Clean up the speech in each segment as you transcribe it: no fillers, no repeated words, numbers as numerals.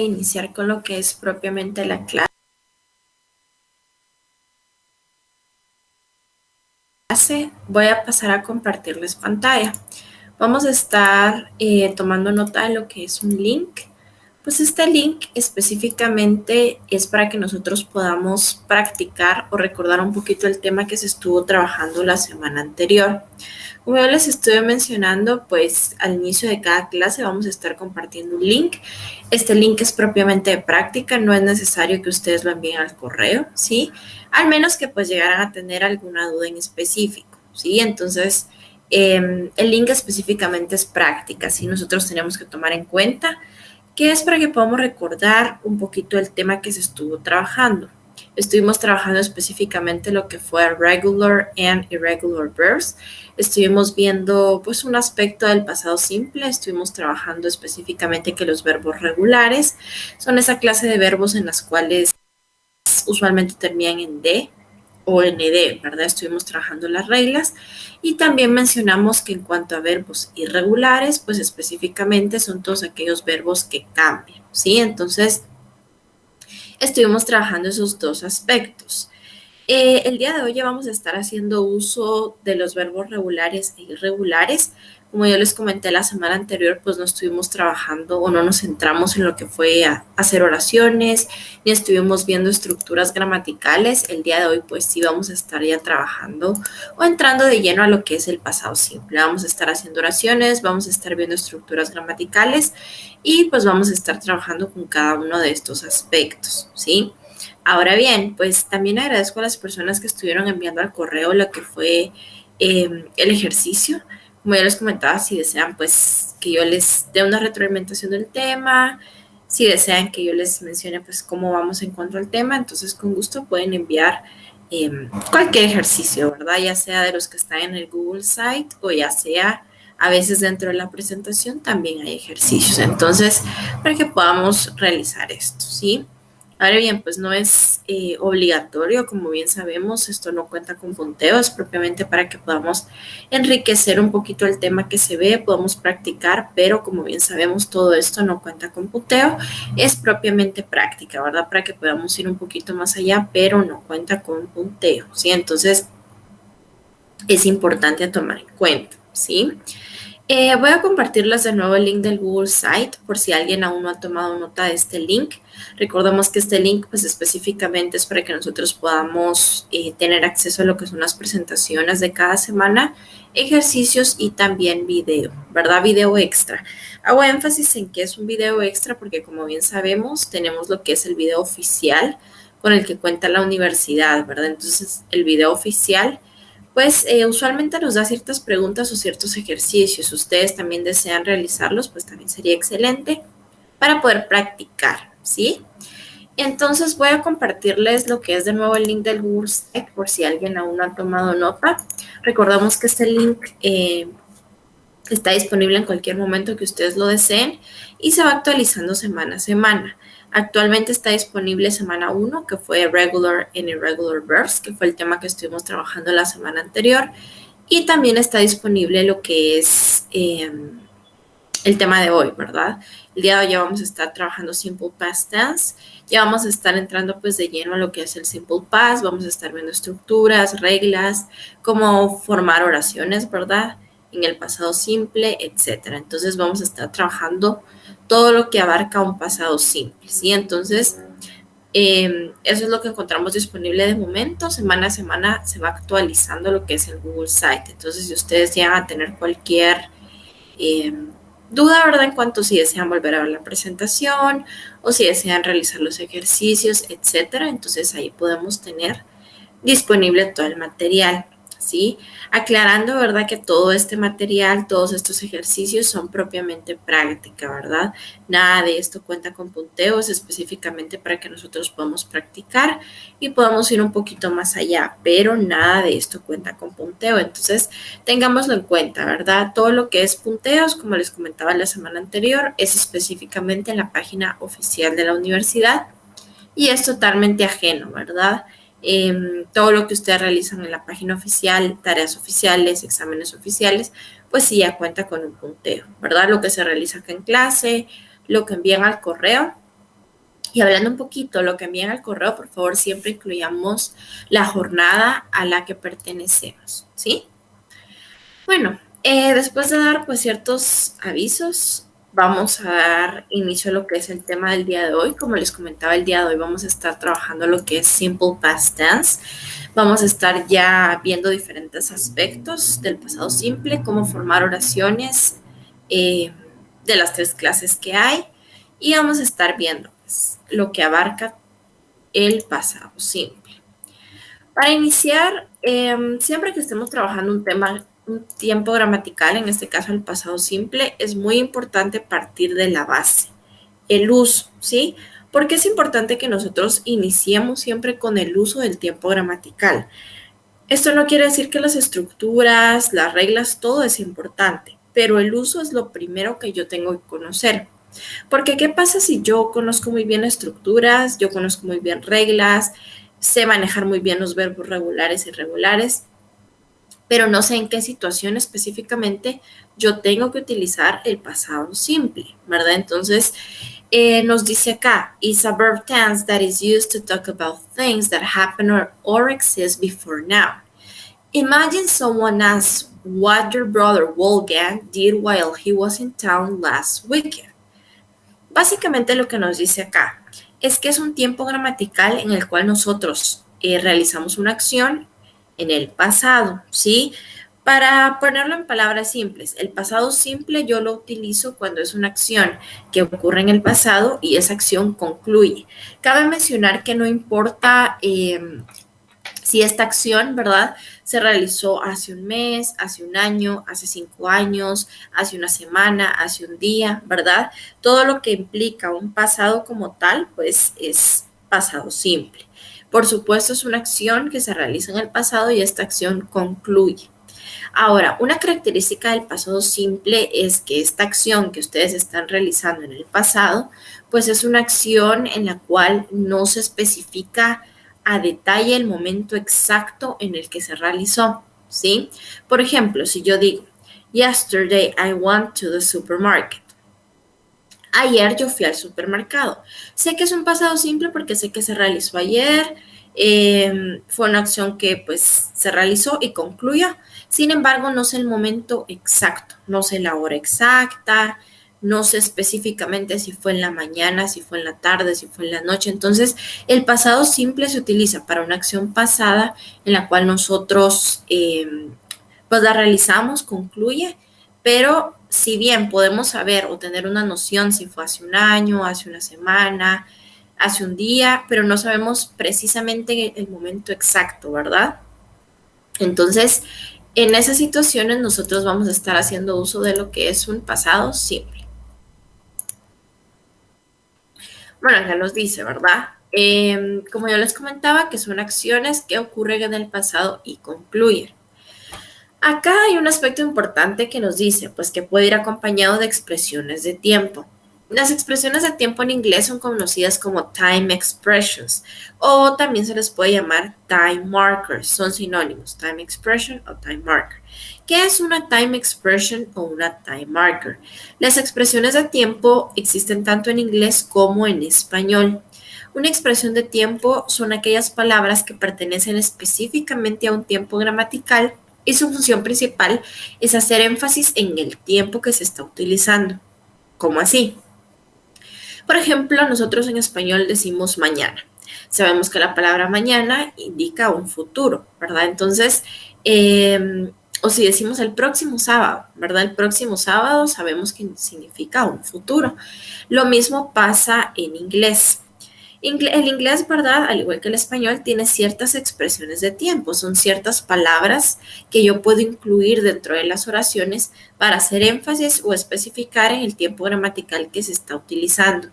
iniciar con lo que es propiamente la clase. Voy a pasar a compartirles pantalla. Vamos a estar tomando nota de lo que es un link. Pues este link específicamente es para que nosotros podamos practicar o recordar un poquito el tema que se estuvo trabajando la semana anterior. Como yo les estuve mencionando, pues al inicio de cada clase vamos a estar compartiendo un link. Este link es propiamente de práctica, no es necesario que ustedes lo envíen al correo, ¿sí? Al menos que pues llegaran a tener alguna duda en específico, ¿sí? Entonces, el link específicamente es práctica, ¿sí? Nosotros tenemos que tomar en cuenta que es para que podamos recordar un poquito el tema que se estuvo trabajando. Estuvimos trabajando específicamente lo que fue regular and irregular verbs. Estuvimos viendo pues un aspecto del pasado simple. Estuvimos trabajando específicamente que los verbos regulares son esa clase de verbos en las cuales usualmente terminan en D o ND, ¿verdad? Estuvimos trabajando las reglas y también mencionamos que en cuanto a verbos irregulares, pues específicamente son todos aquellos verbos que cambian, ¿sí? Entonces, estuvimos trabajando esos dos aspectos. El día de hoy ya vamos a estar haciendo uso de los verbos regulares e irregulares. Como yo les comenté la semana anterior, pues no estuvimos trabajando o no nos centramos en lo que fue hacer oraciones, ni estuvimos viendo estructuras gramaticales. El día de hoy, pues sí vamos a estar ya trabajando o entrando de lleno a lo que es el pasado simple. Vamos a estar haciendo oraciones, vamos a estar viendo estructuras gramaticales y pues vamos a estar trabajando con cada uno de estos aspectos, ¿sí? Ahora bien, pues también agradezco a las personas que estuvieron enviando al correo lo que fue el ejercicio. Como ya les comentaba, si desean pues que yo les dé una retroalimentación del tema, si desean que yo les mencione pues cómo vamos en cuanto al tema, entonces con gusto pueden enviar cualquier ejercicio, ¿verdad? Ya sea de los que están en el Google Site o ya sea a veces dentro de la presentación también hay ejercicios. Entonces, para que podamos realizar esto, ¿sí? Ahora bien, pues no es obligatorio, como bien sabemos, esto no cuenta con punteo, es propiamente para que podamos enriquecer un poquito el tema que se ve, podamos practicar, pero como bien sabemos, todo esto no cuenta con punteo, es propiamente práctica, ¿verdad? Para que podamos ir un poquito más allá, pero no cuenta con punteo, ¿sí? Entonces, es importante tomar en cuenta, ¿sí? Voy a compartirles de nuevo el link del Google Site por si alguien aún no ha tomado nota de este link. Recordemos que este link pues específicamente es para que nosotros podamos tener acceso a lo que son las presentaciones de cada semana, ejercicios y también video, ¿verdad? Video extra. Hago énfasis en que es un video extra porque como bien sabemos tenemos lo que es el video oficial con el que cuenta la universidad, ¿verdad? Entonces el video oficial pues usualmente nos da ciertas preguntas o ciertos ejercicios. Ustedes también desean realizarlos, pues también sería excelente para poder practicar, ¿sí? Entonces voy a compartirles lo que es de nuevo el link del Google Site por si alguien aún no ha tomado nota. Recordamos que este link está disponible en cualquier momento que ustedes lo deseen y se va actualizando semana a semana. Actualmente está disponible semana 1, que fue Regular and Irregular Verbs, que fue el tema que estuvimos trabajando la semana anterior. Y también está disponible lo que es el tema de hoy, ¿verdad? El día de hoy ya vamos a estar trabajando Simple Past Tense. Ya vamos a estar entrando pues de lleno a lo que es el Simple Past. Vamos a estar viendo estructuras, reglas, cómo formar oraciones, ¿verdad? En el pasado simple, etcétera. Entonces vamos a estar trabajando todo lo que abarca un pasado simple, ¿sí? Entonces, eso es lo que encontramos disponible de momento. Semana a semana se va actualizando lo que es el Google Site. Entonces, si ustedes llegan a tener cualquier eh, duda, ¿verdad? En cuanto si desean volver a ver la presentación o si desean realizar los ejercicios, etcétera, entonces ahí podemos tener disponible todo el material, ¿sí? Aclarando, ¿verdad? Que todo este material, todos estos ejercicios son propiamente práctica, ¿verdad? Nada de esto cuenta con punteos específicamente para que nosotros podamos practicar y podamos ir un poquito más allá, pero nada de esto cuenta con punteo. Entonces, tengámoslo en cuenta, ¿verdad? Todo lo que es punteos, como les comentaba la semana anterior, es específicamente en la página oficial de la universidad y es totalmente ajeno, ¿verdad? Todo lo que ustedes realizan en la página oficial, tareas oficiales, exámenes oficiales, pues sí ya cuenta con un punteo, ¿verdad? Lo que se realiza acá en clase, lo que envían al correo, Y hablando un poquito, lo que envían al correo, por favor, siempre incluyamos la jornada a la que pertenecemos, ¿sí? Bueno, después de dar pues ciertos avisos, vamos a dar inicio a lo que es el tema del día de hoy. Como les comentaba, el día de hoy vamos a estar trabajando lo que es Simple Past Tense. Vamos a estar ya viendo diferentes aspectos del pasado simple, cómo formar oraciones eh, de las 3 clases que hay. Y vamos a estar viendo pues, lo que abarca el pasado simple. Para iniciar, siempre que estemos trabajando un tiempo gramatical, en este caso el pasado simple, es muy importante partir de la base, el uso, ¿sí? Porque es importante que nosotros iniciemos siempre con el uso del tiempo gramatical. Esto no quiere decir que las estructuras, las reglas, todo es importante, pero el uso es lo primero que yo tengo que conocer. Porque ¿qué pasa si yo conozco muy bien estructuras, yo conozco muy bien reglas, sé manejar muy bien los verbos regulares y irregulares, pero no sé en qué situación específicamente yo tengo que utilizar el pasado simple, ¿verdad? Entonces, nos dice acá, is a verb tense that is used to talk about things that happen or exist before now. Imagine someone asks what your brother Wolfgang did while he was in town last weekend. Básicamente lo que nos dice acá es que es un tiempo gramatical en el cual nosotros realizamos una acción en el pasado, ¿sí? Para ponerlo en palabras simples, el pasado simple yo lo utilizo cuando es una acción que ocurre en el pasado y esa acción concluye. Cabe mencionar que no importa si esta acción, ¿verdad? Se realizó hace un mes, hace un año, hace 5 años, hace una semana, hace un día, ¿verdad? Todo lo que implica un pasado como tal, pues es pasado simple. Por supuesto, es una acción que se realiza en el pasado y esta acción concluye. Ahora, una característica del pasado simple es que esta acción que ustedes están realizando en el pasado, pues es una acción en la cual no se especifica a detalle el momento exacto en el que se realizó, ¿sí? Por ejemplo, si yo digo, yesterday I went to the supermarket. Ayer yo fui al supermercado. Sé que es un pasado simple porque sé que se realizó ayer, fue una acción que pues se realizó y concluyó. Sin embargo, no sé el momento exacto, no sé la hora exacta, no sé específicamente si fue en la mañana, si fue en la tarde, si fue en la noche. Entonces, el pasado simple se utiliza para una acción pasada en la cual nosotros pues la realizamos, concluye, pero si bien podemos saber o tener una noción si fue hace un año, hace una semana, hace un día, pero no sabemos precisamente el momento exacto, ¿verdad? Entonces, en esas situaciones nosotros vamos a estar haciendo uso de lo que es un pasado simple. Bueno, ya los dice, ¿verdad? Como yo les comentaba, que son acciones que ocurren en el pasado y concluyen. Acá hay un aspecto importante que nos dice, pues que puede ir acompañado de expresiones de tiempo. Las expresiones de tiempo en inglés son conocidas como time expressions o también se les puede llamar time markers, son sinónimos, time expression o time marker. ¿Qué es una time expression o una time marker? Las expresiones de tiempo existen tanto en inglés como en español. Una expresión de tiempo son aquellas palabras que pertenecen específicamente a un tiempo gramatical y su función principal es hacer énfasis en el tiempo que se está utilizando. ¿Cómo así? Por ejemplo, nosotros en español decimos mañana. Sabemos que la palabra mañana indica un futuro, ¿verdad? Entonces, o si decimos el próximo sábado, ¿verdad? El próximo sábado sabemos que significa un futuro. Lo mismo pasa en inglés. El inglés, ¿verdad? Al igual que el español, tiene ciertas expresiones de tiempo, son ciertas palabras que yo puedo incluir dentro de las oraciones para hacer énfasis o especificar en el tiempo gramatical que se está utilizando.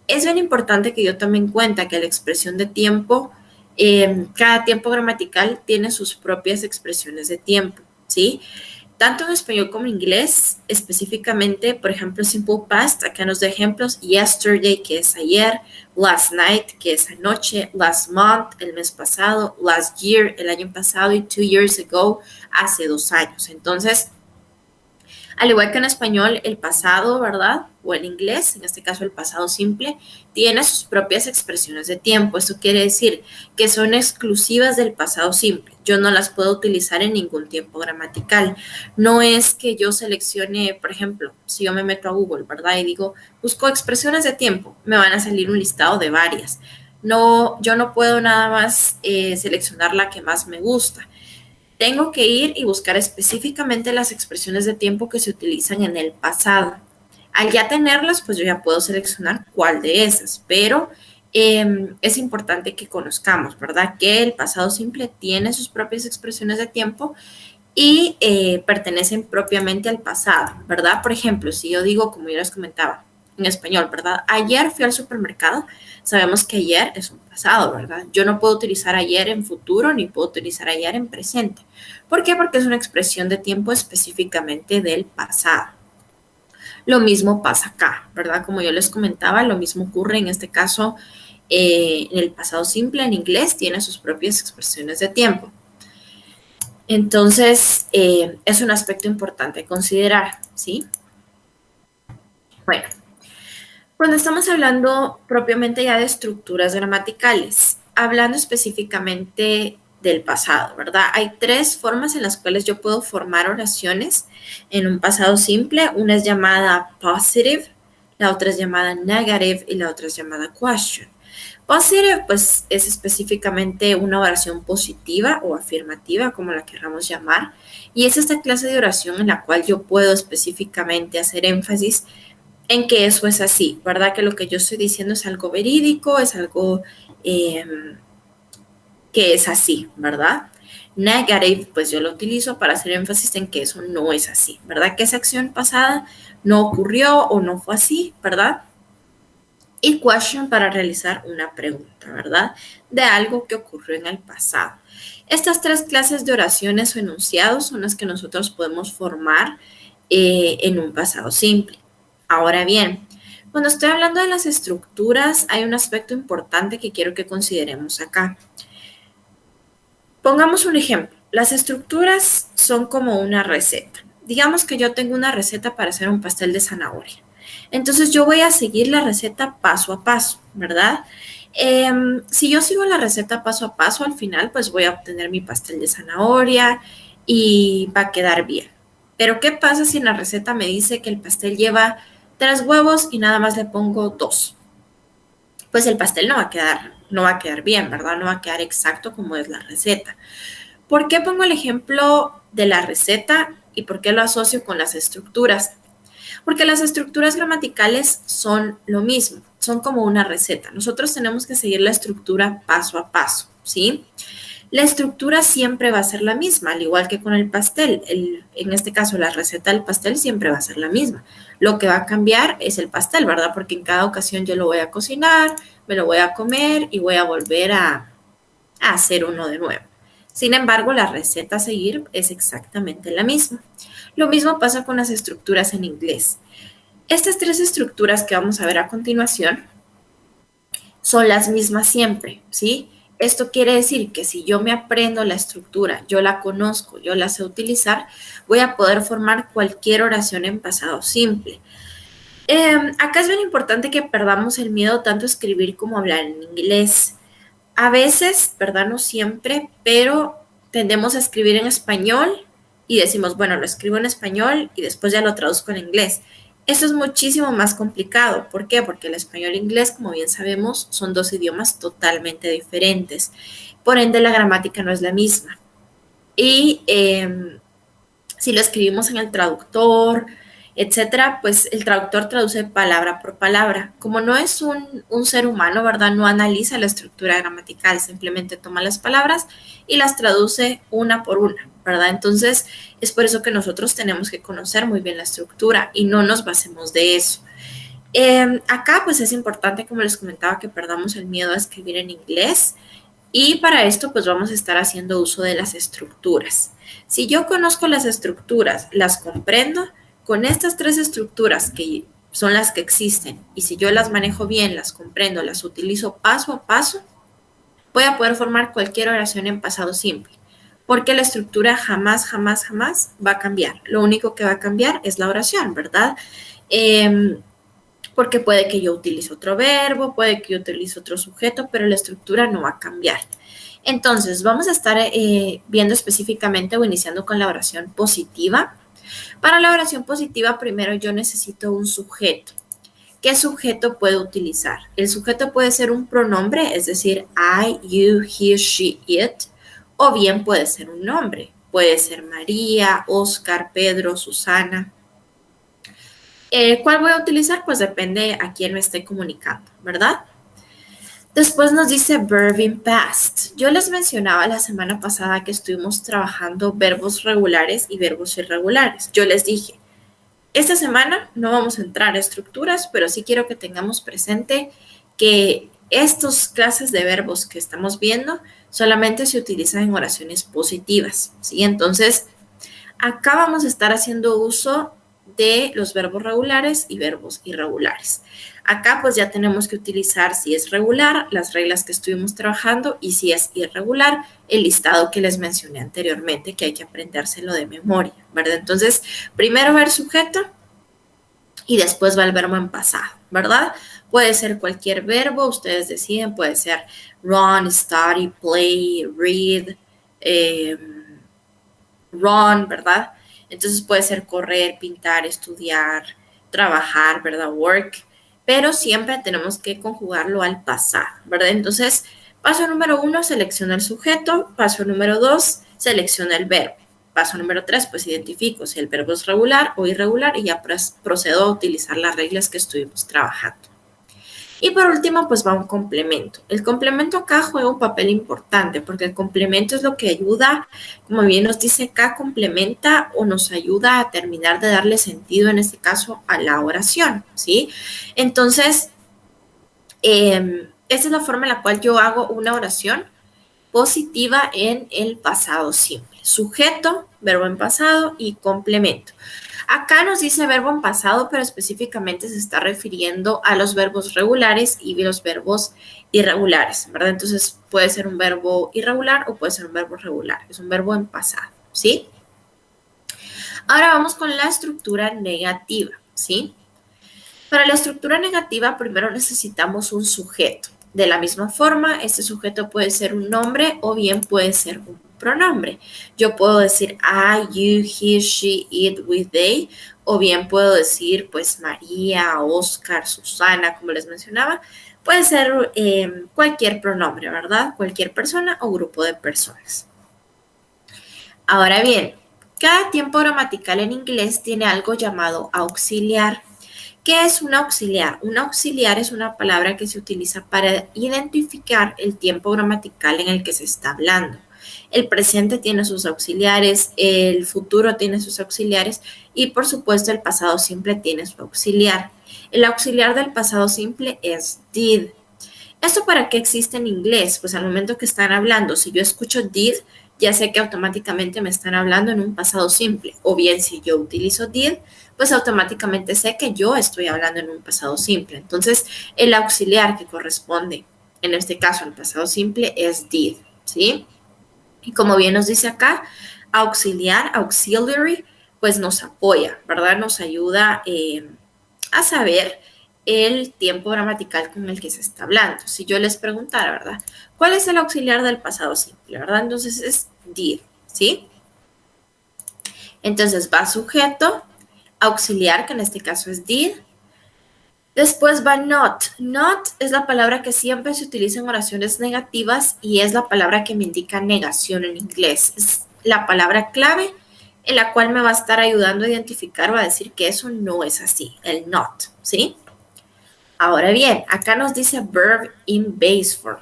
Es bien importante que yo tome en cuenta que la expresión de tiempo, cada tiempo gramatical tiene sus propias expresiones de tiempo, ¿sí? Tanto en español como en inglés, específicamente, por ejemplo, simple past, acá nos da ejemplos, yesterday, que es ayer, last night, que es anoche, last month, el mes pasado, last year, el año pasado, y 2 years ago, hace 2 años. Entonces, Al igual que en español, el pasado, ¿verdad? O en inglés, en este caso el pasado simple, tiene sus propias expresiones de tiempo. Esto quiere decir que son exclusivas del pasado simple. Yo no las puedo utilizar en ningún tiempo gramatical. No es que yo seleccione, por ejemplo, si yo me meto a Google, ¿verdad? Y digo, busco expresiones de tiempo, me van a salir un listado de varias. No, yo no puedo nada más seleccionar la que más me gusta. Tengo que ir y buscar específicamente las expresiones de tiempo que se utilizan en el pasado. Al ya tenerlas, pues yo ya puedo seleccionar cuál de esas, pero es importante que conozcamos, ¿verdad? Que el pasado simple tiene sus propias expresiones de tiempo y pertenecen propiamente al pasado, ¿verdad? Por ejemplo, si yo digo, como yo les comentaba, en español, ¿verdad? Ayer fui al supermercado, sabemos que ayer es un pasado, ¿verdad? Yo no puedo utilizar ayer en futuro ni puedo utilizar ayer en presente. ¿Por qué? Porque es una expresión de tiempo específicamente del pasado. Lo mismo pasa acá, ¿verdad? Como yo les comentaba, lo mismo ocurre en este caso en el pasado simple, en inglés, tiene sus propias expresiones de tiempo. Entonces, es un aspecto importante a considerar, ¿sí? Bueno, cuando estamos hablando propiamente ya de estructuras gramaticales, hablando específicamente del pasado, ¿verdad? Hay tres formas en las cuales yo puedo formar oraciones en un pasado simple. Una es llamada positive, la otra es llamada negative y la otra es llamada question. Positive, pues, es específicamente una oración positiva o afirmativa, como la queramos llamar, y es esta clase de oración en la cual yo puedo específicamente hacer énfasis en que eso es así, ¿verdad? Que lo que yo estoy diciendo es algo verídico, es algo eh, que es así, ¿verdad? Negative, pues yo lo utilizo para hacer énfasis en que eso no es así, ¿verdad? Que esa acción pasada no ocurrió o no fue así, ¿verdad? Y question para realizar una pregunta, ¿verdad? De algo que ocurrió en el pasado. Estas tres clases de oraciones o enunciados son las que nosotros podemos formar en un pasado simple. Ahora bien, cuando estoy hablando de las estructuras, hay un aspecto importante que quiero que consideremos acá. Pongamos un ejemplo. Las estructuras son como una receta. Digamos que yo tengo una receta para hacer un pastel de zanahoria. Entonces yo voy a seguir la receta paso a paso, ¿verdad? Si yo sigo la receta paso a paso, al final pues voy a obtener mi pastel de zanahoria y va a quedar bien. Pero ¿qué pasa si en la receta me dice que el pastel lleva 3 huevos y nada más le pongo 2? Pues el pastel no va a quedar bien, ¿verdad? No va a quedar exacto como es la receta. ¿Por qué pongo el ejemplo de la receta y por qué lo asocio con las estructuras? Porque las estructuras gramaticales son lo mismo, son como una receta. Nosotros tenemos que seguir la estructura paso a paso, ¿sí? La estructura siempre va a ser la misma, al igual que con el pastel. En este caso, la receta del pastel siempre va a ser la misma. Lo que va a cambiar es el pastel, ¿verdad? Porque en cada ocasión yo lo voy a cocinar, me lo voy a comer y voy a volver a hacer uno de nuevo. Sin embargo, la receta a seguir es exactamente la misma. Lo mismo pasa con las estructuras en inglés. Estas tres estructuras que vamos a ver a continuación son las mismas siempre, ¿sí? Esto quiere decir que si yo me aprendo la estructura, yo la conozco, yo la sé utilizar, voy a poder formar cualquier oración en pasado simple. Acá es bien importante que perdamos el miedo tanto a escribir como a hablar en inglés. A veces, ¿verdad? No siempre, pero tendemos a escribir en español y decimos, bueno, lo escribo en español y después ya lo traduzco en inglés. Eso es muchísimo más complicado. ¿Por qué? Porque el español e inglés, como bien sabemos, son dos idiomas totalmente diferentes. Por ende, la gramática no es la misma. Y si lo escribimos en el traductor, etcétera, pues el traductor traduce palabra por palabra. Como no es un ser humano, ¿verdad? No analiza la estructura gramatical, simplemente toma las palabras y las traduce una por una, ¿verdad? Entonces, es por eso que nosotros tenemos que conocer muy bien la estructura y no nos basemos de eso. Acá, pues es importante, como les comentaba, que perdamos el miedo a escribir en inglés. Y para esto, pues vamos a estar haciendo uso de las estructuras. Si yo conozco las estructuras, las comprendo, con estas tres estructuras que son las que existen, y si yo las manejo bien, las comprendo, las utilizo paso a paso, voy a poder formar cualquier oración en pasado simple. porque la estructura jamás, jamás, jamás va a cambiar. Lo único que va a cambiar es la oración, ¿verdad? Porque puede que yo utilice otro verbo, puede que yo utilice otro sujeto, pero la estructura no va a cambiar. Entonces, vamos a estar viendo específicamente o iniciando con la oración positiva. Para la oración positiva, primero yo necesito un sujeto. ¿Qué sujeto puedo utilizar? El sujeto puede ser un pronombre, es decir, I, you, he, she, it, o bien puede ser un nombre. Puede ser María, Oscar, Pedro, Susana. ¿Cuál voy a utilizar? Pues depende a quién me esté comunicando, ¿verdad? Después nos dice verb in past. Yo les mencionaba la semana pasada que estuvimos trabajando verbos regulares y verbos irregulares. Yo les dije, esta semana no vamos a entrar a estructuras, pero sí quiero que tengamos presente que estos clases de verbos que estamos viendo solamente se utilizan en oraciones positivas, ¿sí? Entonces, acá vamos a estar haciendo uso de los verbos regulares y verbos irregulares. Acá pues ya tenemos que utilizar si es regular, las reglas que estuvimos trabajando, y si es irregular, el listado que les mencioné anteriormente, que hay que aprendérselo de memoria, ¿verdad? Entonces, primero va el sujeto y después va el verbo en pasado, ¿verdad? Puede ser cualquier verbo, ustedes deciden, puede ser run, study, play, read, run, ¿verdad? Entonces puede ser correr, pintar, estudiar, trabajar, ¿verdad? Work, pero siempre tenemos que conjugarlo al pasado, ¿verdad? Entonces, paso número 1, selecciona el sujeto. Paso número 2, selecciona el verbo. Paso número 3, pues identifico si el verbo es regular o irregular y ya procedo a utilizar las reglas que estuvimos trabajando. Y por último, pues va un complemento. El complemento acá juega un papel importante porque el complemento es lo que ayuda, como bien nos dice acá, complementa o nos ayuda a terminar de darle sentido, en este caso, a la oración, ¿sí? Entonces, esta es la forma en la cual yo hago una oración positiva en el pasado simple. Sujeto, verbo en pasado y complemento. Acá nos dice verbo en pasado, pero específicamente se está refiriendo a los verbos regulares y los verbos irregulares, ¿verdad? Entonces puede ser un verbo irregular o puede ser un verbo regular. Es un verbo en pasado, ¿sí? Ahora vamos con la estructura negativa, ¿sí? Para la estructura negativa, primero necesitamos un sujeto. De la misma forma, este sujeto puede ser un nombre o bien puede ser un pronombre. Yo puedo decir I, you, he, she, it, we, they, o bien puedo decir pues María, Oscar, Susana, como les mencionaba. Puede ser cualquier pronombre, ¿verdad? Cualquier persona o grupo de personas. Ahora bien, cada tiempo gramatical en inglés tiene algo llamado auxiliar. ¿Qué es un auxiliar? Un auxiliar es una palabra que se utiliza para identificar el tiempo gramatical en el que se está hablando. El presente tiene sus auxiliares, el futuro tiene sus auxiliares y por supuesto el pasado simple tiene su auxiliar. El auxiliar del pasado simple es did. ¿Esto para qué existe en inglés? Pues al momento que están hablando, si yo escucho did, ya sé que automáticamente me están hablando en un pasado simple. O bien si yo utilizo did, pues automáticamente sé que yo estoy hablando en un pasado simple. Entonces, el auxiliar que corresponde, en este caso al pasado simple, es did, ¿sí? Y como bien nos dice acá, auxiliar, auxiliary, pues nos apoya, ¿verdad? Nos ayuda a saber el tiempo gramatical con el que se está hablando. Si yo les preguntara, ¿verdad? ¿Cuál es el auxiliar del pasado simple, verdad? Entonces es did, ¿sí? Entonces va sujeto, auxiliar, que en este caso es did. Después va not. Not es la palabra que siempre se utiliza en oraciones negativas y es la palabra que me indica negación en inglés. Es la palabra clave en la cual me va a estar ayudando a identificar o a decir que eso no es así, el not, ¿sí? Ahora bien, acá nos dice verb in base form.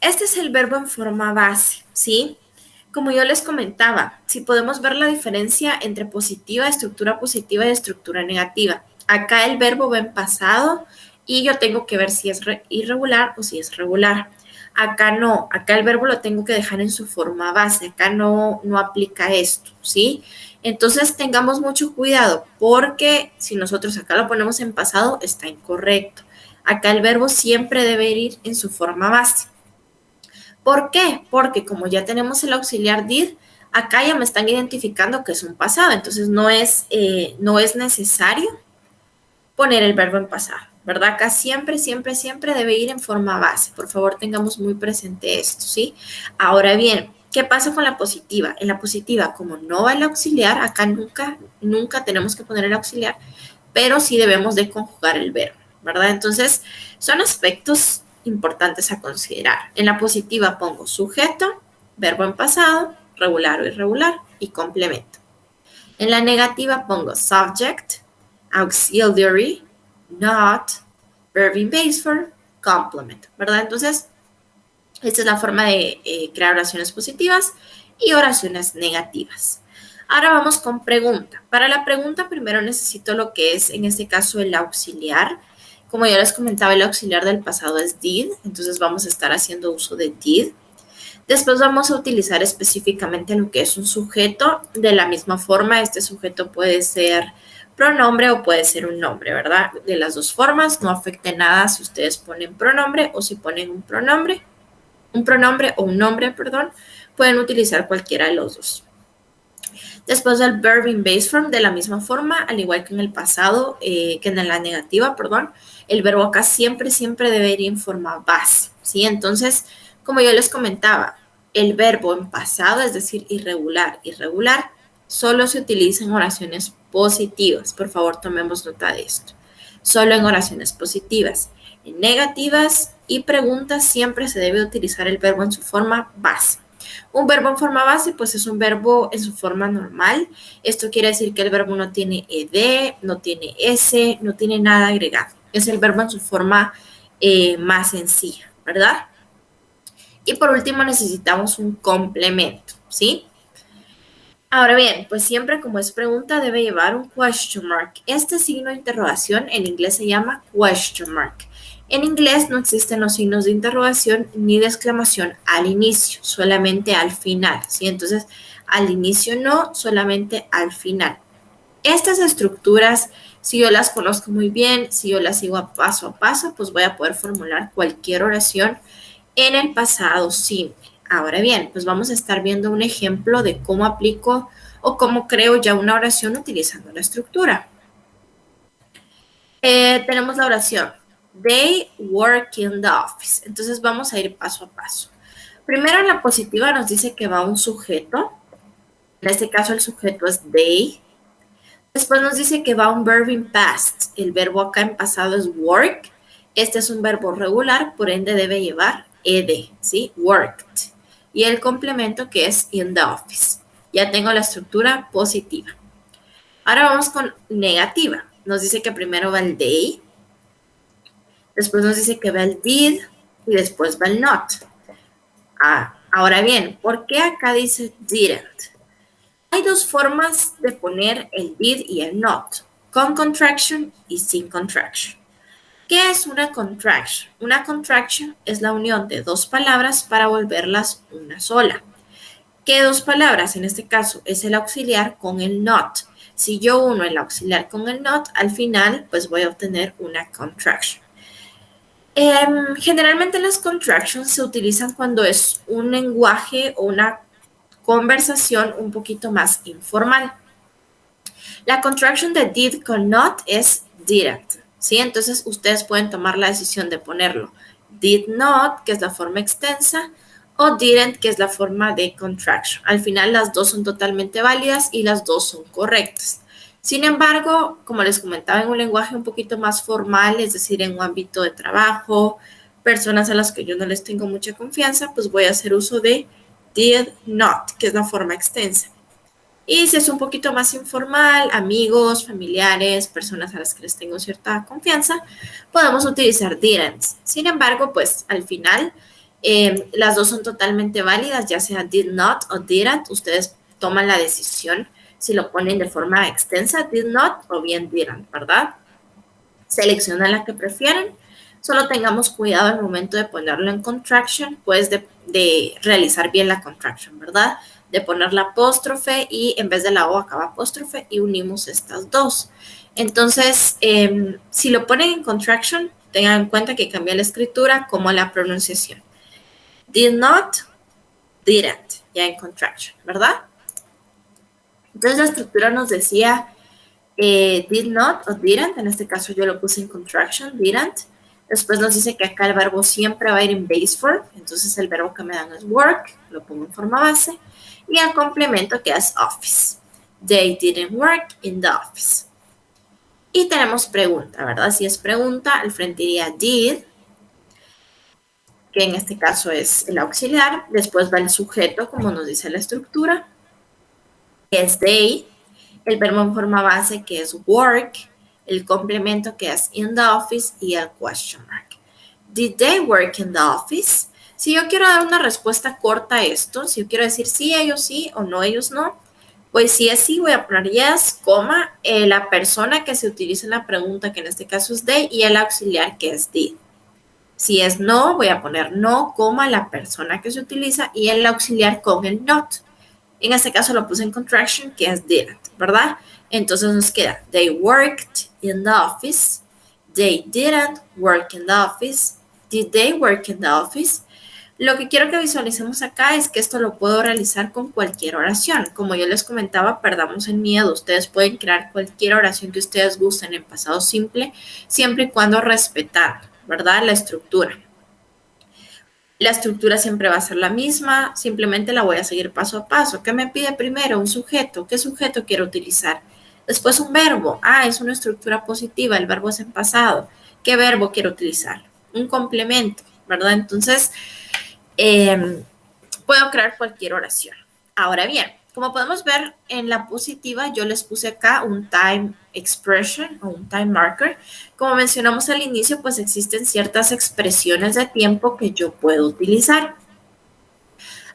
Este es el verbo en forma base, ¿sí? Como yo les comentaba, si podemos ver la diferencia entre positiva, estructura positiva y estructura negativa. Acá el verbo va en pasado y yo tengo que ver si es irregular o si es regular. Acá no, acá el verbo lo tengo que dejar en su forma base, acá no aplica esto, ¿sí? Entonces tengamos mucho cuidado porque si nosotros acá lo ponemos en pasado está incorrecto. Acá el verbo siempre debe ir en su forma base. ¿Por qué? Porque como ya tenemos el auxiliar did, acá ya me están identificando que es un pasado, entonces no es necesario poner el verbo en pasado, ¿verdad? Acá siempre, siempre, siempre debe ir en forma base. Por favor, tengamos muy presente esto, ¿sí? Ahora bien, ¿qué pasa con la positiva? En la positiva, como no va el auxiliar, acá nunca, nunca tenemos que poner el auxiliar, pero sí debemos de conjugar el verbo, ¿verdad? Entonces, son aspectos importantes a considerar. En la positiva pongo sujeto, verbo en pasado, regular o irregular y complemento. En la negativa pongo subject, auxiliary, not, verb in base form, complement, ¿verdad? Entonces, esta es la forma de crear oraciones positivas y oraciones negativas. Ahora vamos con pregunta. Para la pregunta primero necesito lo que es, en este caso, el auxiliar. Como ya les comentaba, el auxiliar del pasado es did, entonces vamos a estar haciendo uso de did. Después vamos a utilizar específicamente lo que es un sujeto. De la misma forma, este sujeto puede ser pronombre o puede ser un nombre, ¿verdad? De las dos formas, no afecta nada si ustedes ponen pronombre o si ponen un pronombre o un nombre, perdón, pueden utilizar cualquiera de los dos. Después del verb in base form, de la misma forma, al igual que en el pasado, que en la negativa, perdón, el verbo acá siempre, siempre debe ir en forma base, ¿sí? Entonces, como yo les comentaba, el verbo en pasado, es decir, irregular, irregular, solo se utiliza en oraciones positivas. Por favor, tomemos nota de esto. Solo en oraciones positivas. En negativas y preguntas siempre se debe utilizar el verbo en su forma base. Un verbo en forma base, pues es un verbo en su forma normal. Esto quiere decir que el verbo no tiene ed, no tiene s, no tiene nada agregado. Es el verbo en su forma más sencilla, ¿verdad? Y por último necesitamos un complemento, ¿sí? Ahora bien, pues siempre como es pregunta debe llevar un question mark. Este signo de interrogación en inglés se llama question mark. En inglés no existen los signos de interrogación ni de exclamación al inicio, solamente al final, ¿sí? Entonces, al inicio no, solamente al final. Estas estructuras, si yo las conozco muy bien, si yo las sigo a paso, pues voy a poder formular cualquier oración en el pasado simple. Ahora bien, pues vamos a estar viendo un ejemplo de cómo aplico o cómo creo ya una oración utilizando la estructura. Tenemos la oración. They work in the office. Entonces vamos a ir paso a paso. Primero en la positiva nos dice que va un sujeto. En este caso el sujeto es they. Después nos dice que va un verb in past. El verbo acá en pasado es work. Este es un verbo regular, por ende debe llevar ed, ¿sí? Worked. Y el complemento que es in the office. Ya tengo la estructura positiva. Ahora vamos con negativa. Nos dice que primero va el they, después nos dice que va el did y después va el not. Ahora bien, ¿por qué acá dice didn't? Hay dos formas de poner el did y el not, con contraction y sin contraction. ¿Qué es una contraction? Una contraction es la unión de dos palabras para volverlas una sola. ¿Qué dos palabras? En este caso es el auxiliar con el not. Si yo uno el auxiliar con el not, al final pues voy a obtener una contraction. Generalmente las contractions se utilizan cuando es un lenguaje o una conversación un poquito más informal. La contraction de did con not es didn't, ¿sí? Entonces ustedes pueden tomar la decisión de ponerlo did not, que es la forma extensa, o didn't, que es la forma de contraction. Al final las dos son totalmente válidas y las dos son correctas. Sin embargo, como les comentaba, en un lenguaje un poquito más formal, es decir, en un ámbito de trabajo, personas a las que yo no les tengo mucha confianza, pues voy a hacer uso de did not, que es la forma extensa. Y si es un poquito más informal, amigos, familiares, personas a las que les tengo cierta confianza, podemos utilizar didn't. Sin embargo, pues al final las dos son totalmente válidas, ya sea did not o didn't. Ustedes toman la decisión si lo ponen de forma extensa, did not o bien didn't, ¿verdad? Seleccionan la que prefieren. Solo tengamos cuidado al momento de ponerlo en contraction, pues de realizar bien la contraction, ¿verdad? De poner la apóstrofe y en vez de la O acaba apóstrofe y unimos estas dos. Entonces, si lo ponen en contraction, tengan en cuenta que cambia la escritura como la pronunciación. Did not, didn't, ya en contraction, ¿verdad? Entonces la estructura nos decía did not o didn't, en este caso yo lo puse en contraction, didn't. Después nos dice que acá el verbo siempre va a ir en base form, entonces el verbo que me dan es work, lo pongo en forma base, y el complemento que es office. They didn't work in the office. Y tenemos pregunta, ¿verdad? Si es pregunta, al frente iría did, que en este caso es el auxiliar, después va el sujeto, como nos dice la estructura, que es they, el verbo en forma base que es work, el complemento que es in the office y el question mark. Did they work in the office? Si yo quiero dar una respuesta corta a esto, si yo quiero decir sí, ellos sí o no, ellos no, pues si es sí voy a poner yes, coma, la persona que se utiliza en la pregunta, que en este caso es they, y el auxiliar que es did. Si es no, voy a poner no, coma, la persona que se utiliza y el auxiliar con el not. En este caso lo puse en contraction, que es didn't, ¿verdad? Entonces nos queda, they worked in the office, they didn't work in the office, did they work in the office. Lo que quiero que visualicemos acá es que esto lo puedo realizar con cualquier oración. Como yo les comentaba, perdamos el miedo. Ustedes pueden crear cualquier oración que ustedes gusten en pasado simple, siempre y cuando respetar, ¿verdad? La estructura. La estructura siempre va a ser la misma, simplemente la voy a seguir paso a paso. ¿Qué me pide primero? Un sujeto. ¿Qué sujeto quiero utilizar? Después un verbo. Ah, es una estructura positiva, el verbo es en pasado. ¿Qué verbo quiero utilizar? Un complemento, ¿verdad? Entonces, puedo crear cualquier oración. Ahora bien, como podemos ver en la positiva, yo les puse acá un time expression o un time marker. Como mencionamos al inicio, pues existen ciertas expresiones de tiempo que yo puedo utilizar.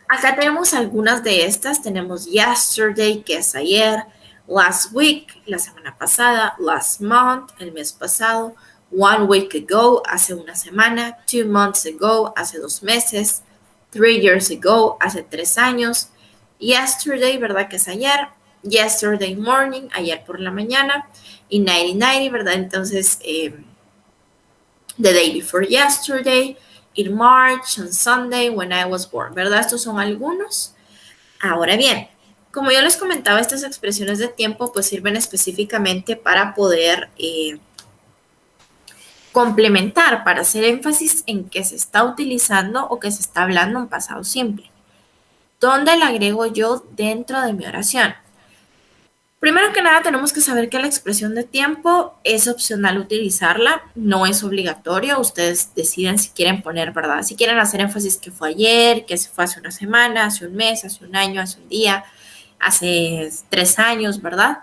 Acá tenemos algunas de estas. Tenemos yesterday, que es ayer, last week, la semana pasada, last month, el mes pasado, 1 week ago, hace una semana, 2 months ago, hace 2 meses, 3 years ago, hace 3 años, yesterday, ¿verdad? Que es ayer, yesterday morning, ayer por la mañana, y 90, ¿verdad? Entonces, the day before yesterday, in March, on Sunday, when I was born, ¿verdad? Estos son algunos. Ahora bien, como yo les comentaba, estas expresiones de tiempo pues sirven específicamente para poder complementar, para hacer énfasis en que se está utilizando o que se está hablando en pasado simple. ¿Dónde la agrego yo dentro de mi oración? Primero que nada, tenemos que saber que la expresión de tiempo es opcional utilizarla, no es obligatorio. Ustedes deciden si quieren poner, ¿verdad? Si quieren hacer énfasis que fue ayer, que fue hace una semana, hace un mes, hace un año, hace un día, hace 3 años, ¿verdad?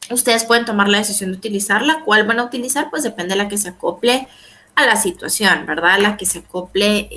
Ustedes pueden tomar la decisión de utilizarla. ¿Cuál van a utilizar? Pues depende de la que se acople a la situación, ¿verdad? La que se acople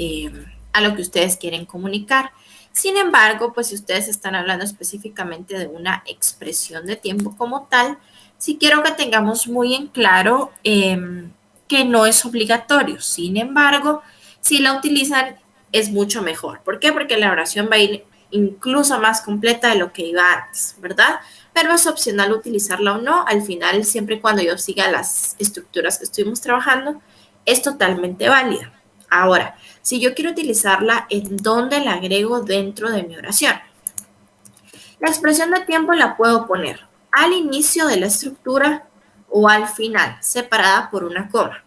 a lo que ustedes quieren comunicar. Sin embargo, pues si ustedes están hablando específicamente de una expresión de tiempo como tal, sí quiero que tengamos muy en claro que no es obligatorio. Sin embargo, si la utilizan es mucho mejor. ¿Por qué? Porque la oración va a ir incluso más completa de lo que iba antes, ¿verdad? Pero es opcional utilizarla o no. Al final, siempre y cuando yo siga las estructuras que estuvimos trabajando, es totalmente válida. Ahora, si yo quiero utilizarla, ¿en dónde la agrego dentro de mi oración? La expresión de tiempo la puedo poner al inicio de la estructura o al final, separada por una coma,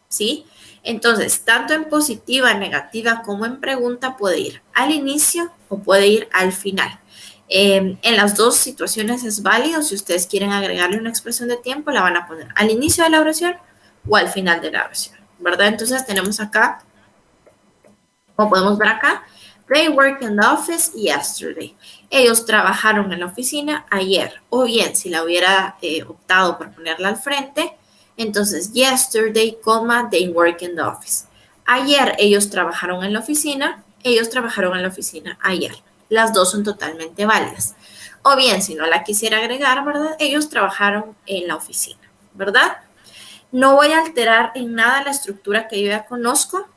¿sí? Entonces, tanto en positiva, negativa como en pregunta puede ir al inicio o puede ir al final. En las dos situaciones es válido. Si ustedes quieren agregarle una expresión de tiempo, la van a poner al inicio de la oración o al final de la oración, ¿verdad? Entonces tenemos acá, como podemos ver acá, they worked in the office yesterday. Ellos trabajaron en la oficina ayer. O bien, si la hubiera optado por ponerla al frente, entonces yesterday, they worked in the office. Ayer ellos trabajaron en la oficina, ellos trabajaron en la oficina ayer. Las dos son totalmente válidas. O bien, si no la quisiera agregar, ¿verdad? Ellos trabajaron en la oficina, ¿verdad? No voy a alterar en nada la estructura que yo ya conozco.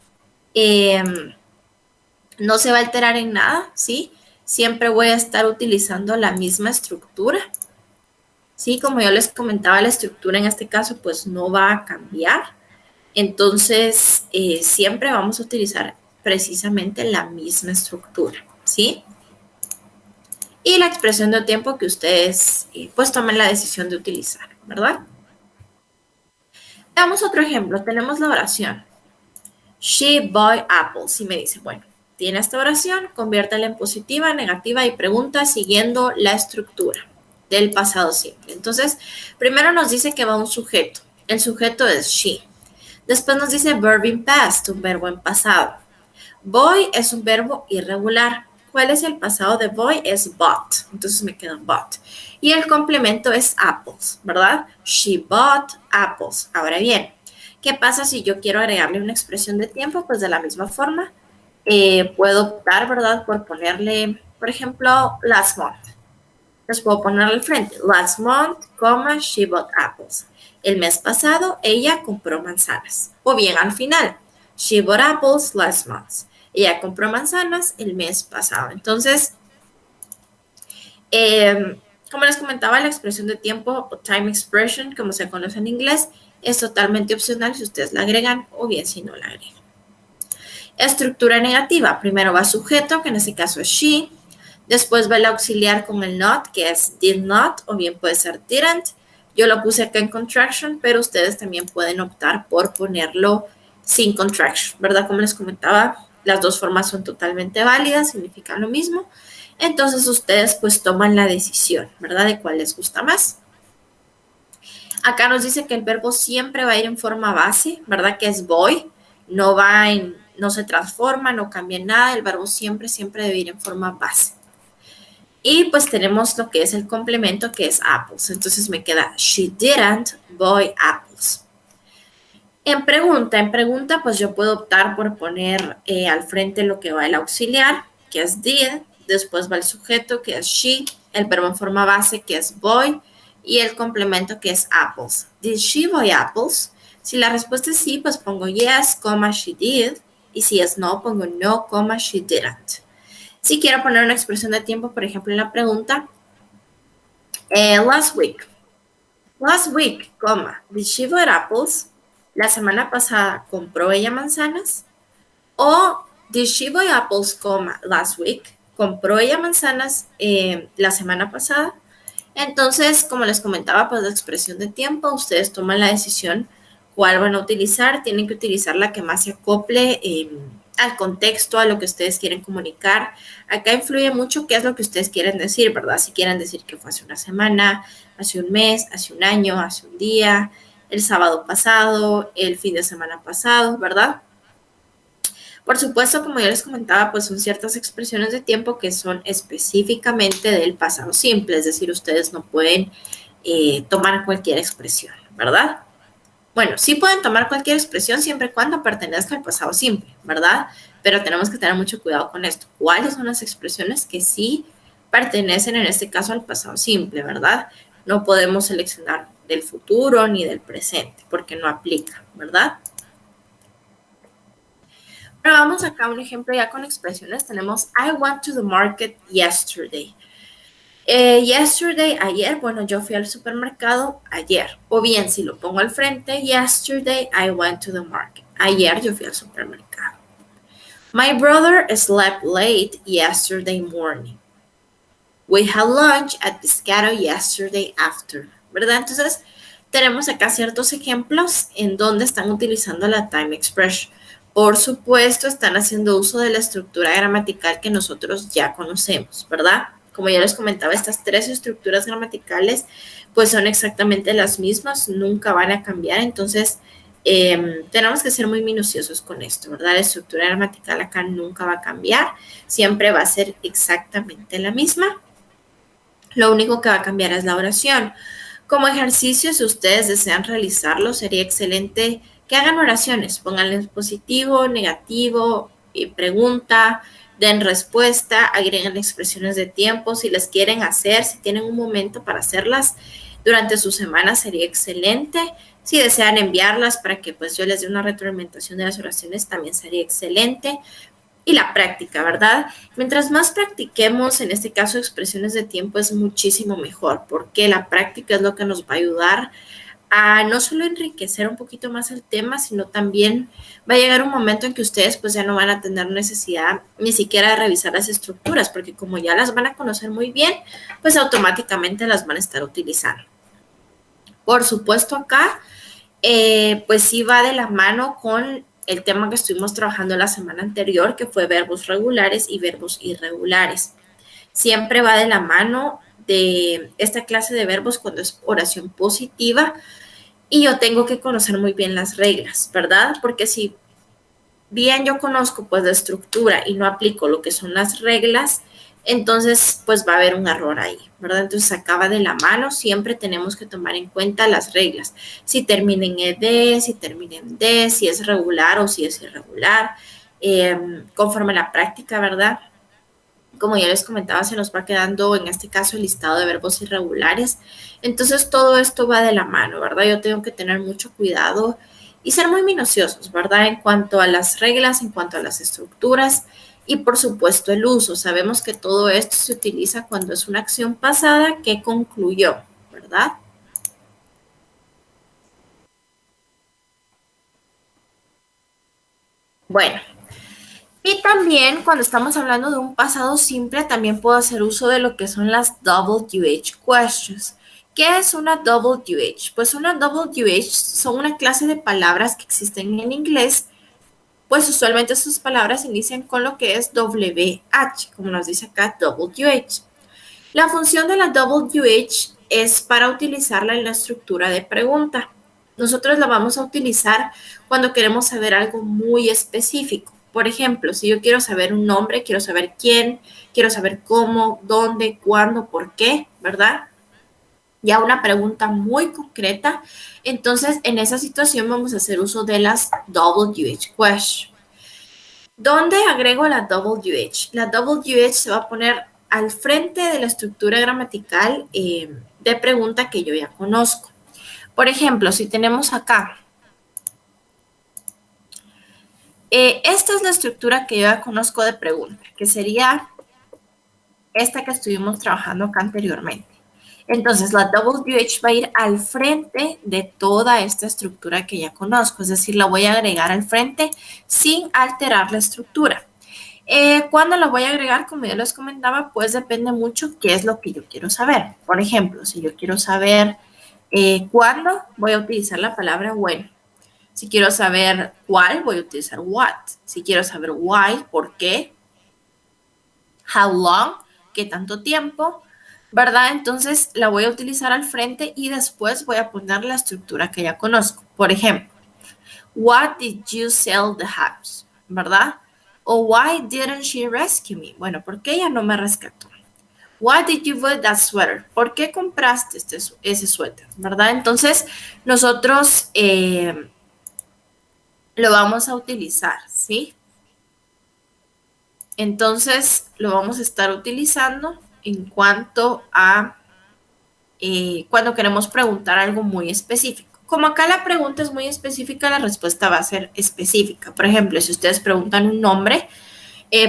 No se va a alterar en nada, ¿sí? Siempre voy a estar utilizando la misma estructura. Sí, como yo les comentaba, la estructura en este caso pues no va a cambiar. Entonces, siempre vamos a utilizar precisamente la misma estructura, ¿sí? Y la expresión de tiempo que ustedes pues tomen la decisión de utilizar, ¿verdad? Veamos otro ejemplo. Tenemos la oración. She bought apples. Y me dice, bueno, tiene esta oración, conviértela en positiva, negativa y pregunta siguiendo la estructura del pasado simple. Entonces, primero nos dice que va un sujeto. El sujeto es she. Después nos dice verb in past, un verbo en pasado. Boy es un verbo irregular. ¿Cuál es el pasado de boy? Es bought. Entonces me queda bought. Y el complemento es apples, ¿verdad? She bought apples. Ahora bien, ¿qué pasa si yo quiero agregarle una expresión de tiempo? Pues de la misma forma, puedo optar, ¿verdad? Por ponerle, por ejemplo, last month. Entonces puedo ponerle al frente. Last month, she bought apples. El mes pasado, ella compró manzanas. O bien al final, she bought apples last month. Ella compró manzanas el mes pasado. Entonces, como les comentaba, la expresión de tiempo o time expression, como se conoce en inglés, es totalmente opcional si ustedes la agregan o bien si no la agregan. Estructura negativa. Primero va sujeto, que en este caso es she. Después va el auxiliar con el not, que es did not, o bien puede ser didn't. Yo lo puse acá en contraction, pero ustedes también pueden optar por ponerlo sin contraction, ¿verdad? Como les comentaba, las dos formas son totalmente válidas, significan lo mismo. Entonces ustedes pues toman la decisión, ¿verdad? De cuál les gusta más. Acá nos dice que el verbo siempre va a ir en forma base, ¿verdad? Que es voy, no se transforma, no cambia nada, el verbo siempre debe ir en forma base. Y pues tenemos lo que es el complemento, que es apples. Entonces me queda, she didn't buy apples. En pregunta, pues yo puedo optar por poner al frente lo que va el auxiliar, que es did, después va el sujeto, que es she, el verbo en forma base, que es buy, y el complemento, que es apples. Did she buy apples? Si la respuesta es sí, pues pongo yes, she did, y si es no, pongo no, she didn't. Si quiero poner una expresión de tiempo, por ejemplo, en la pregunta, last week, did she buy apples? La semana pasada compró ella manzanas. O did she buy apples, last week? Compró ella manzanas la semana pasada. Entonces, como les comentaba, pues la expresión de tiempo, ustedes toman la decisión cuál van a utilizar. Tienen que utilizar la que más se acople al contexto, a lo que ustedes quieren comunicar. Acá influye mucho qué es lo que ustedes quieren decir, ¿verdad? Si quieren decir que fue hace una semana, hace un mes, hace un año, hace un día, el sábado pasado, el fin de semana pasado, ¿verdad? Por supuesto, como ya les comentaba, pues son ciertas expresiones de tiempo que son específicamente del pasado simple, es decir, ustedes no pueden tomar cualquier expresión, ¿verdad? Bueno, sí pueden tomar cualquier expresión siempre y cuando pertenezca al pasado simple, ¿verdad? Pero tenemos que tener mucho cuidado con esto. ¿Cuáles son las expresiones que sí pertenecen en este caso al pasado simple, ¿verdad? No podemos seleccionar del futuro ni del presente porque no aplica, ¿verdad? Pero vamos acá a un ejemplo ya con expresiones. Tenemos I went to the market yesterday. Yesterday, ayer, bueno, yo fui al supermercado ayer. O bien, si lo pongo al frente, yesterday I went to the market. Ayer yo fui al supermercado. My brother slept late yesterday morning. We had lunch at Pescado yesterday afternoon. ¿Verdad? Entonces, tenemos acá ciertos ejemplos en donde están utilizando la time expression. Por supuesto, están haciendo uso de la estructura gramatical que nosotros ya conocemos, ¿verdad? Como ya les comentaba, estas tres estructuras gramaticales pues son exactamente las mismas, nunca van a cambiar, entonces tenemos que ser muy minuciosos con esto, ¿verdad? La estructura gramatical acá nunca va a cambiar, siempre va a ser exactamente la misma. Lo único que va a cambiar es la oración. Como ejercicio, si ustedes desean realizarlo, sería excelente que hagan oraciones, pónganles positivo, negativo, pregunta, den respuesta, agreguen expresiones de tiempo, si las quieren hacer, si tienen un momento para hacerlas durante su semana sería excelente. Si desean enviarlas para que pues yo les dé una retroalimentación de las oraciones también sería excelente. Y la práctica, ¿verdad? Mientras más practiquemos, en este caso expresiones de tiempo, es muchísimo mejor, porque la práctica es lo que nos va a ayudar a no solo enriquecer un poquito más el tema, sino también va a llegar un momento en que ustedes pues ya no van a tener necesidad ni siquiera de revisar las estructuras, porque como ya las van a conocer muy bien, pues automáticamente las van a estar utilizando. Por supuesto acá, pues sí va de la mano con el tema que estuvimos trabajando la semana anterior, que fue verbos regulares y verbos irregulares. Siempre va de la mano de esta clase de verbos cuando es oración positiva y yo tengo que conocer muy bien las reglas, ¿verdad? Porque si bien yo conozco pues la estructura y no aplico lo que son las reglas, entonces pues va a haber un error ahí, ¿verdad? Entonces acaba de la mano, siempre tenemos que tomar en cuenta las reglas. Si termina en ed, si termina en d, si es regular o si es irregular, conforme a la práctica, ¿verdad? Como ya les comentaba, se nos va quedando en este caso el listado de verbos irregulares. Entonces todo esto va de la mano, ¿verdad? Yo tengo que tener mucho cuidado y ser muy minuciosos, ¿verdad? En cuanto a las reglas, en cuanto a las estructuras y por supuesto el uso. Sabemos que todo esto se utiliza cuando es una acción pasada que concluyó, ¿verdad? Bueno, y también cuando estamos hablando de un pasado simple, también puedo hacer uso de lo que son las WH questions. ¿Qué es una WH? Pues una WH son una clase de palabras que existen en inglés, pues usualmente sus palabras inician con lo que es WH, como nos dice acá WH. La función de la WH es para utilizarla en la estructura de pregunta. Nosotros la vamos a utilizar cuando queremos saber algo muy específico. Por ejemplo, si yo quiero saber un nombre, quiero saber quién, quiero saber cómo, dónde, cuándo, por qué, ¿verdad? Ya una pregunta muy concreta. Entonces, en esa situación vamos a hacer uso de las WH questions. ¿Dónde agrego la WH? La WH se va a poner al frente de la estructura gramatical de pregunta que yo ya conozco. Por ejemplo, si tenemos acá, esta es la estructura que yo ya conozco de pregunta, que sería esta que estuvimos trabajando acá anteriormente. Entonces, la WH va a ir al frente de toda esta estructura que ya conozco, es decir, la voy a agregar al frente sin alterar la estructura. ¿Cuándo lo voy a agregar? Como ya les comentaba, pues depende mucho qué es lo que yo quiero saber. Por ejemplo, si yo quiero saber cuándo, voy a utilizar la palabra when. Si quiero saber cuál, voy a utilizar what. Si quiero saber why, por qué, how long, qué tanto tiempo, ¿verdad? Entonces la voy a utilizar al frente y después voy a poner la estructura que ya conozco. Por ejemplo, what did you sell the house? ¿Verdad? O why didn't she rescue me? Bueno, ¿por qué ella no me rescató? Why did you buy that sweater? ¿Por qué compraste ese suéter? ¿Verdad? Entonces, nosotros lo vamos a utilizar, ¿sí? Entonces, lo vamos a estar utilizando en cuanto a cuando queremos preguntar algo muy específico. Como acá la pregunta es muy específica, la respuesta va a ser específica. Por ejemplo, si ustedes preguntan un nombre,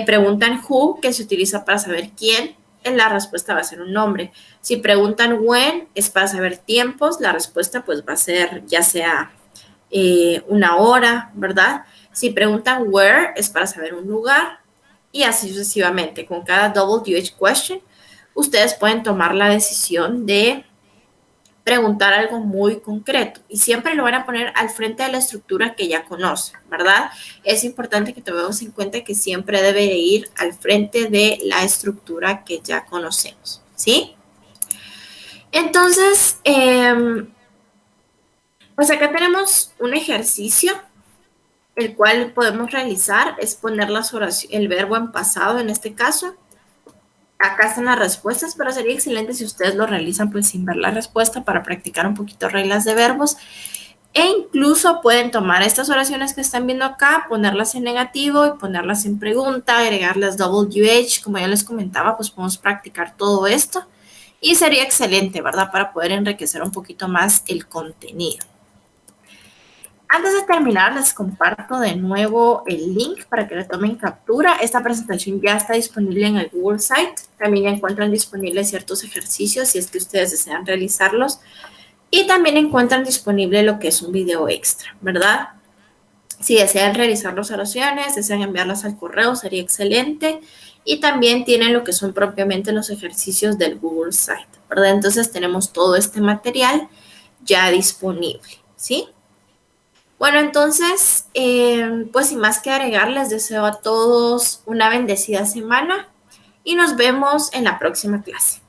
preguntan who, que se utiliza para saber quién, la respuesta va a ser un nombre. Si preguntan when, es para saber tiempos, la respuesta pues va a ser ya sea una hora, ¿verdad? Si preguntan where, es para saber un lugar y así sucesivamente. Con cada WH question, ustedes pueden tomar la decisión de preguntar algo muy concreto y siempre lo van a poner al frente de la estructura que ya conocen, ¿verdad? Es importante que tomemos en cuenta que siempre debe ir al frente de la estructura que ya conocemos, ¿sí? Entonces, pues acá tenemos un ejercicio el cual podemos realizar, es poner el verbo en pasado en este caso. Acá están las respuestas, pero sería excelente si ustedes lo realizan pues sin ver la respuesta para practicar un poquito reglas de verbos. E incluso pueden tomar estas oraciones que están viendo acá, ponerlas en negativo y ponerlas en pregunta, agregarles WH, como ya les comentaba, pues podemos practicar todo esto. Y sería excelente, ¿verdad? Para poder enriquecer un poquito más el contenido. Antes de terminar, les comparto de nuevo el link para que le tomen captura. Esta presentación ya está disponible en el Google Site. También ya encuentran disponibles ciertos ejercicios si es que ustedes desean realizarlos. Y también encuentran disponible lo que es un video extra, ¿verdad? Si desean realizar las oraciones, desean enviarlas al correo, sería excelente. Y también tienen lo que son propiamente los ejercicios del Google Site, ¿verdad? Entonces tenemos todo este material ya disponible, ¿sí? Bueno, entonces, pues sin más que agregar, les deseo a todos una bendecida semana y nos vemos en la próxima clase.